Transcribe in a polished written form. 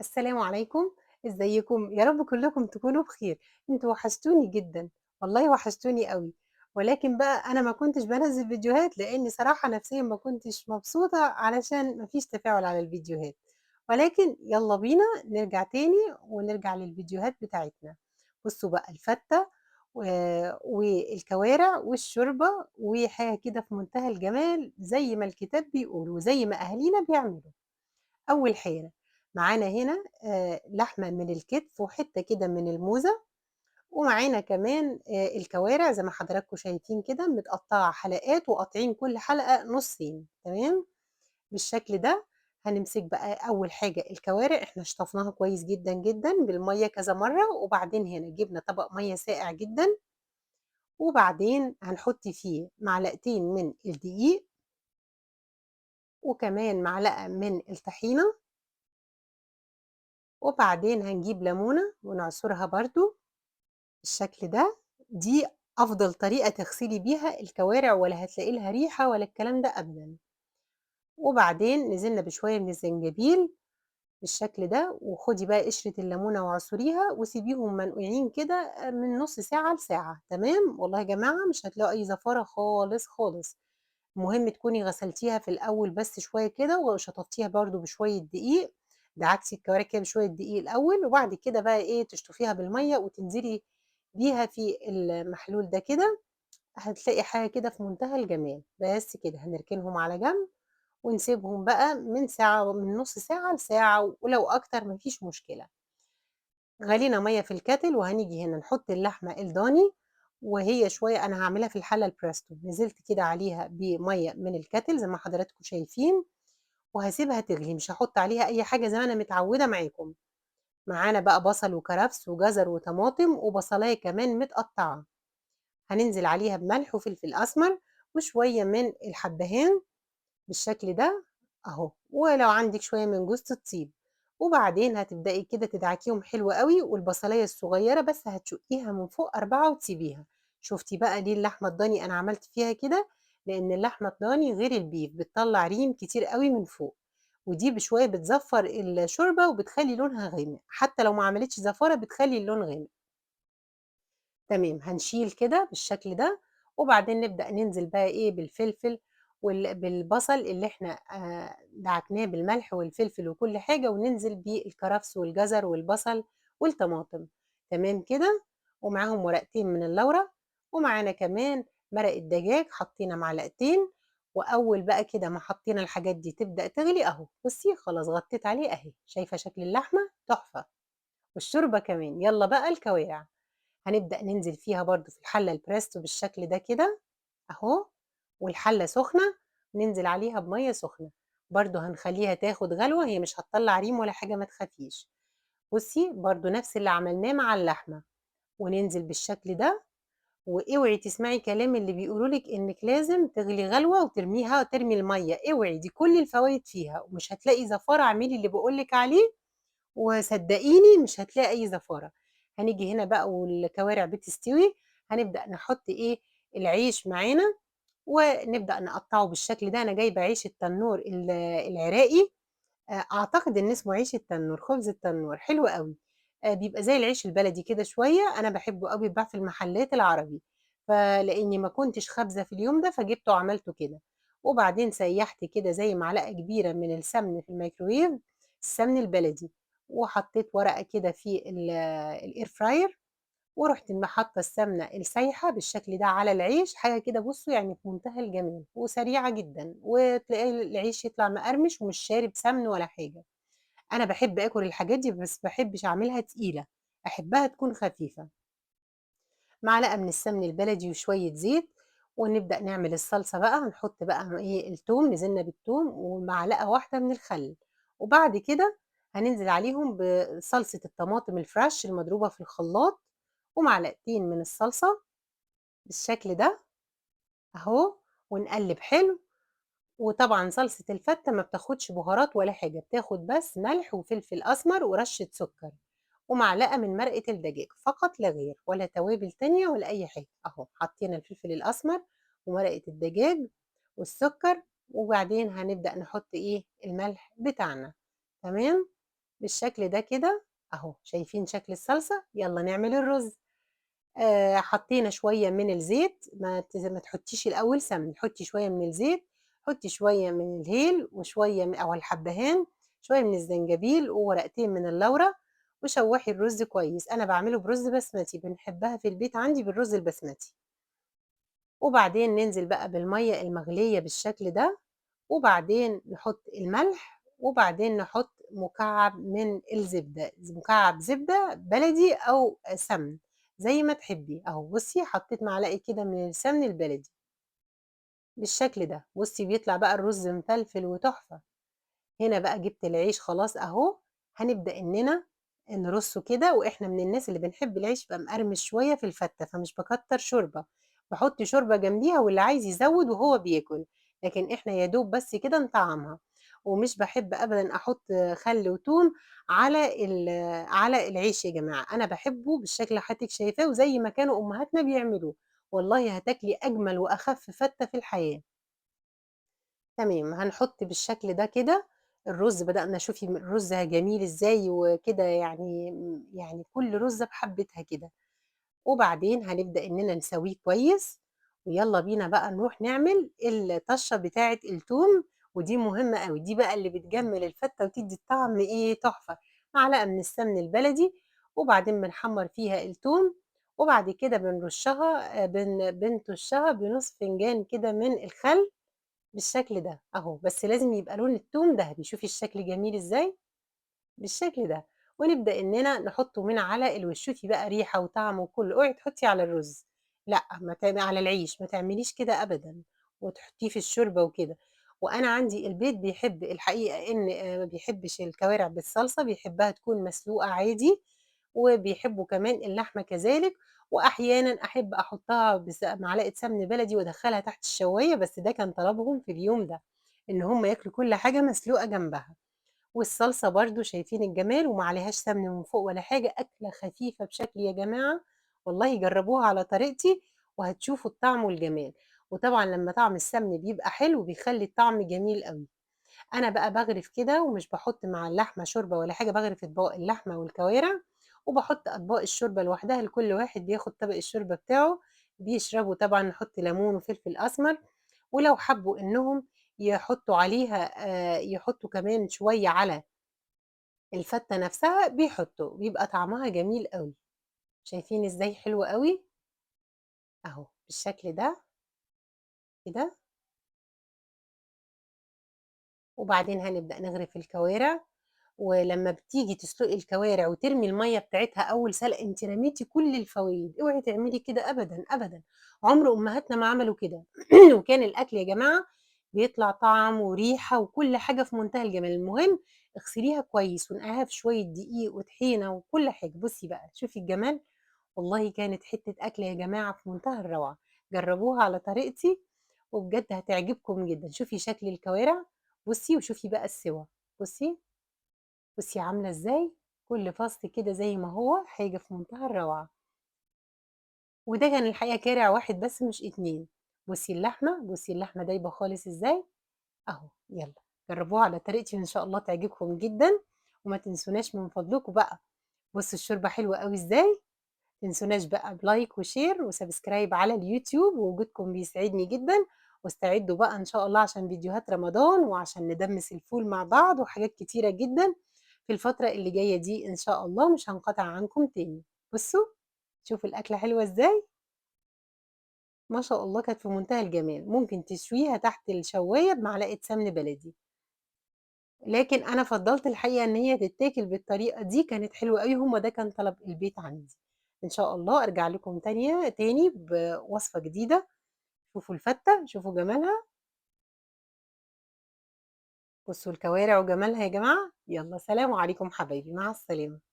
السلام عليكم، إزيكم؟ يا رب كلكم تكونوا بخير، أنتم وحشتوني جدًا، والله وحشتوني أوي، ولكن بقى أنا ما كنتش بانزّل فيديوهات لإني صراحة نفسيًا ما كنتش مبسوطة علشان ما فيش تفاعل على الفيديوهات، ولكن يالّا بينا نرجع تاني ونرجع للفيديوهات بتاعتنا. بُصّوا بقى الفتة و والكوارع والشوربة وحاجة كده في منتهى الجمال زي ما الكتاب بيقول وزي ما أهالينا بيعملوا. أول حاجة معانا هنا لحمة من الكتف وحتّة كده من الموزة، ومعانا كمان الكوارع زي ما حضراتكم شايفين كده متقطّعة حلقات وقاطعين كل حلقة نُصّين تمام، بالشكل ده. هنمسك بقى أول حاجة الكوارع إحنا شطفناها كويس جدًا، جدًا بالمَيّة كذا مرّة، وبعدين هنا جِبنا طبق مَيّة ساقع جدًا، وبعدين هنحُط فيه معلقتين من الدقيق، وكمان معلقة من الطحينة، وبعدين هنجيب ليمونة ونعصرها برضه بالشكل ده. دي أفضل طريقة تغسلي بيها الكوارع ولا هتلاقي لها ريحة ولا الكلام ده أبدًا. وبعدين نزلنا بشوية من الزنجبيل بالشكل ده، وخدي بقى قشرة الليمونة واعصريها وسيبيهم منقوعين كده من نُص ساعة لساعة، تمام؟ والله يا جماعة مش هتلاقوا أي زفارة خالص، خالص. المهم تكوني غسلتيها في الأول بس شوية كده وشطفتيها برضه بشوية دقيق، دعكتِ الكوارع كده بشوية دقيق الأول، وبعد كده بقى إيه تشطفيها بالمَيّة وتنزلي بيها في المحلول ده كده، هتلاقي حاجة كده في منتهى الجمال. بس كده هنركنهم على جنب ونسيبهم بقى من ساعة من نُص ساعة لساعة ولو أكتر ما فيش مشكلة. غلينا مَيّة في الكاتل وهنيجي هنا نحط اللحمة الضاني، وهي شوية أنا هاعملها في الحلة الpresto، نزلت كده عليها بمَيّة من الكاتل زي ما حضراتكم شايفين، وهاسيبها تغلي، مش هاحط عليها أي حاجة زي ما أنا متعودة معاكم. معانا بقى بصل وكرفس وجزر وطماطم وبصلاية كمان متقطعة، هننزل عليها بملح وفلفل أسمر وشوية من الحبهان بالشكل ده أهو، ولو عندِك شوية من جوزة الطيب، وبعدين هتبدئي كده تدعكيهم حلو أوي، والبصلاية الصغيرة بس هتشقيها من فوق 4 وتسيبيها. شُفتِ بقى ليه اللحمة الضاني أنا عملت فيها كده؟ لإن اللحمة الضاني غير البيف بتطلّع ريم كتير أوي من فوق، ودي بشوية بتزفّر الشوربة وبتخلّي لونها غامق، حتى لو ما عملتش زفارة بتخلّي اللون غامق. تمام، هنشيل كده بالشكل ده، وبعدين نبدأ ننزل بقى إيه بالفلفل بالبصل اللي إحنا دعكناه بالملح والفلفل وكل حاجة، وننزل بالكرفس والجزر والبصل والطماطم، تمام كده، ومعاهم ورقتين من اللورا، ومعانا كمان مرق الدجاج حطينا معلقتين، وأول بقى كده ما حطينا الحاجات دي تبدأ تغلي أهو، بُصّي خلاص غطيت عليه أهي، شايفة شكل اللحمة؟ تحفة، والشوربة كمان، يالّا بقى الكوارع. هنبدأ ننزل فيها برضه في الحلة البريستو بالشكل ده كده أهو، والحلة سخنة ننزل عليها بمَيّة سخنة، برضه هنخلّيها تاخد غلوة هي مش هتطلّع ريم ولا حاجة ما تخافيش. بُصّي برضه نفس اللي عملناه مع اللحمة، وننزل بالشكل ده، واوعي تسمعي كلام اللي بيقولوا لِك إنِّك لازم تغلي غلوة وترميها ترمي المَيّة، اوعي دي كل الفوايد فيها، ومش هتلاقي زفارة اعملي اللي باقول لِك عليه وصدقيني مش هتلاقي أي زفارة. هنيجي هنا بقى والكوارع بتستوي، هنبدأ نحط إيه، العيش معانا ونبدأ نقطّعه بالشكل ده، أنا جايبة عيش التنور العراقي، أعتقد إن اسمه عيش التنور، خبز التنور، حلو أوي، بيبقى زي العيش البلدي كده شوية، أنا باحبه أوي بيتباع في المحلات العربي، فلإني ما كنتش خابزة في اليوم ده فجِبته وعملته كده، وبعدين سيّحت كده زي معلقة كبيرة من السمن في الميكروويف، السمن البلدي، وحطيت ورقة كده في الair fryer ورُحت حاطة السمنة السايحة بالشكل ده على العيش، حاجة كده بُصّوا يعني في منتهى الجمال وسريعة جدًا، وتلاقي العيش يطلع مقرمش ومش شارب سمن ولا حاجة. أنا باحب آكل الحاجات دي بس ما باحبش أعملها تقيلة، أحبها تكون خفيفة. معلقة من السمن البلدي وشوية زيت، ونبدأ نعمل الصلصة بقى، هنحط بقى إيه التوم نزلنا بالتوم ومعلقة واحدة من الخل، وبعد كده هننزل عليهم بصلصة الطماطم الفريش المضروبة في الخلاط، ومعلقتين من الصلصة بالشكل ده أهو، ونقلّب حلو، وطبعًا صلصة الفتة ما بتاخدش بهارات ولا حاجة، بتاخد بس ملح وفلفل أسمر ورشة سكر، ومعلقة من مرقة الدجاج فقط لا غير، ولا توابل تانية ولا أي حاجة، أهو حطينا الفلفل الأسمر ومرقة الدجاج والسكر، وبعدين هنبدأ نحط إيه، الملح بتاعنا، تمام؟ بالشكل ده كده أهو، شايفين شكل الصلصة؟ يالّا نعمل الرز. حطينا شوية من الزيت، ما تحطّيش الأول سمن، حطّي شوية من الزيت، حطّي شوية من الهيل وشوية أو الحبّهان، شوية من الزنجبيل وورقتين من اللورة، وشوّحي الرز كويس. أنا باعمله برُز بسمتي، بنحبها في البيت عندي بالرز البسمتي. وبعدين ننزل بقى بالمَيّة المغلية بالشكل ده، وبعدين نحط الملح، وبعدين نحط مكعب من الزبدة، مكعب زبدة بلدي أو سمن زي ما تحبي. أهو بُصّي حطيت معلقة كده من السمن البلدي بالشكل ده. بُصّي بيطلع بقى الرز مفلفل وتحفة. هنا بقى جِبت العيش خلاص أهو، هنبدأ إننا نرصه كده، وإحنا من الناس اللي بنحب العيش يبقى مقرمش شوية في الفتة، فمش باكتّر شوربة، باحط شوربة جنبيها واللي عايز يزوّد وهو بياكل، لكن إحنا يا دوب بس كده نطعّمها. ومش باحب أبدًا أحط خل وتوم على العيش يا جماعة، أنا باحبه بالشكل اللي حضرتِك شايفاه وزي ما كانوا أمهاتنا بيعملوه، والله هتاكلي أجمل وأخف فتة في الحياة. تمام، هنحط بالشكل ده كده الرز. بدأنا شوفي الرز جميل إزاي وكده يعني يعني كل رُزة بحبّتها كده. وبعدين هنبدأ إننا نسويه كويس، ويالّا بينا بقى نروح نعمل الطشة بتاعة التوم، ودي مهمة أوي، دي بقى اللي بتجمّل الفتة وتدّي الطعم إيه، تحفة. معلقة من السمن البلدي، وبعدين بنحمّر فيها التوم، وبعد كده بنرشّها بنطشّها بنُص فنجان كده من الخل بالشكل ده أهو، بس لازم يبقى لون التوم دهبي. شوفي الشكل جميل إزاي؟ بالشكل ده. ونبدأ إننا نحطه من على الوش. شوفي بقى ريحة وطعم وكُلّه. اوعي تحطي على الرز، لأ، ما تعم على العيش، ما تعمليش كده أبدًا، وتحطيه في الشوربة وكده. وأنا عندي البيت بيحب الحقيقة إن ما بيحبش الكوارع بالصلصة، بيحبها تكون مسلوقة عادي، وبيحبوا كمان اللحمة كذلك. وأحيانًا أحب أحطها معلقة سمن بلدي وأدخّلها تحت الشواية، بس ده كان طلبهم في اليوم ده، إن هم ياكلوا كل حاجة مسلوقة جنبها. والصلصة برضه شايفين الجمال وما عليهاش سمن من فوق ولا حاجة، أكلة خفيفة بشكل يا جماعة. والله جرّبوها على طريقتي وهتشوفوا الطعم والجمال. وطبعًا لمّا طعم السمن بيبقى حلو بيخلّي الطعم جميل أوي. أنا بقى باغرف كده ومش باحط مع اللحمة شوربة ولا حاجة، باغرف أطباق اللحمة والكوارع، وباحط أطباق الشوربة لوحدها، لكل واحد بياخد طبق الشوربة بتاعه بيشربوا. طبعًا نحط ليمون وفلفل أسمر، ولو حبّوا إنهم يحطّوا عليها يحطّوا كمان شوية على الفتة نفسها بيحطّوا، بيبقى طعمها جميل أوي. شايفين إزاي حلوة أوي؟ أهو بالشكل ده كده. وبعدين هنبدأ نغرف الكوارع، ولمّا بتيجي تسلقي الكوارع وترمي المَيّة بتاعتها أول سلقة، أنتِ رميتِ كل الفوايد. اوعي تعملي كده أبدًا، أبدًا. عُمر أمهاتنا ما عملوا كده. وكان الأكل يا جماعة بيطلع طعم وريحة وكل حاجة في منتهى الجمال. المهم اغسليها كويس ونقعيها في شوية دقيق وطحينة وكل حاجة. بُصّي بقى، شوفي الجمال. والله كانت حتّة أكلة يا جماعة في منتهى الروعة. جرّبوها على طريقتي وبجد هتعجبكم جدًا. شوفي شكل الكوارع، بُصّي وشوفي بقى السِوَى. بُصّي، بُصّي عاملة إزاي، كل فص كده زي ما هو، حاجة في منتهى الروعة. وده كان الحقيقة كارع واحد بس مش 2. بُصّي اللحمة، بُصّي اللحمة دايبة خالص إزاي. أهو يالّا جرّبوها على طريقتي وإن شاء الله تعجبكم جدًا. وما تنسوناش من فضلكم بقى. بُصّوا الشوربة حلوة أوي إزاي. تنسوناش بقى بلايك وشير وسبسكرايب على اليوتيوب، ووجودكم بيسعدني جدًا. واستعدوا بقى إن شاء الله عشان فيديوهات رمضان، وعشان ندمّس الفول مع بعض، وحاجات كتيرة جدًا في الفترة اللي جاية دي إن شاء الله. مش هانقطع عنكم تاني. بُصّوا، شوفوا الأكلة حلوة إزاي. ما شاء الله كانت في منتهى الجمال. ممكن تشويها تحت الشواية بمعلقة سمن بلدي، لكن أنا فضّلت الحقيقة إن هي تتاكل بالطريقة دي، كانت حلوة أوي. هو ده كان طلب البيت عندي. إن شاء الله أرجع لكم تاني بوصفة جديدة. شوفوا الفتة، شوفوا جمالها. بصوا الكوارع وجمالها يا جماعة. يلا سلام عليكم حبايبي، مع السلامة.